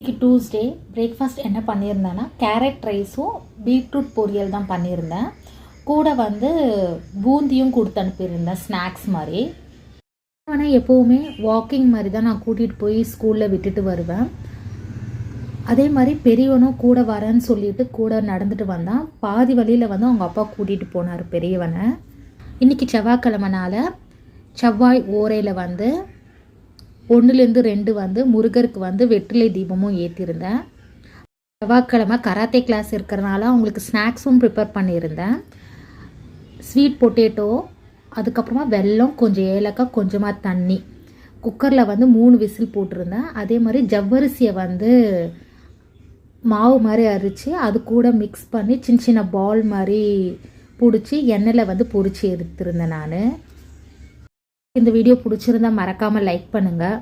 இன்னைக்கு Tuesday breakfast என்ன பண்ணியிருந்தேன்னா carrot ரைஸும் பீட்ரூட் பொரியல் தான் பண்ணியிருந்தேன். கூட பூந்தியும் கொடுத்து அனுப்பியிருந்தேன் ஸ்நாக்ஸ் மாதிரி. ஆனால் எப்போவுமே வாக்கிங் மாதிரி தான் நான் கூட்டிகிட்டு போய் ஸ்கூலில் விட்டுட்டு வருவேன். அதே மாதிரி பெரியவனும் கூட வரேன்னு சொல்லிட்டு கூட நடந்துட்டு வந்தான். பாதி வழியில் அவங்க அப்பா கூட்டிகிட்டு போனார் பெரியவனை. இன்றைக்கி செவ்வாய்க்கிழமைனால செவ்வாய் ஓரையில் 1லேருந்து 2 முருகருக்கு வெற்றிலை தீபமும் ஏற்றிருந்தேன். செவ்வாய்க்கிழமை கராத்தே கிளாஸ் இருக்கிறனால அவங்களுக்கு ஸ்நாக்ஸும் ப்ரிப்பேர் பண்ணியிருந்தேன். ஸ்வீட் பொட்டேட்டோ, அதுக்கப்புறமா வெல்லம், கொஞ்சம் ஏலக்காய், கொஞ்சமாக தண்ணி, குக்கரில் 3 விசில் போட்டிருந்தேன். அதே மாதிரி ஜவ்வரிசியை மாவு மாதிரி அரைச்சி அது கூட மிக்ஸ் பண்ணி சின்ன சின்ன பால் மாதிரி பிடிச்சி எண்ணெயில் பொரிச்சு எடுத்திருந்தேன் நான். இந்த வீடியோ பிடிச்சிருந்தா மறக்காமல் லைக் பண்ணுங்கள்.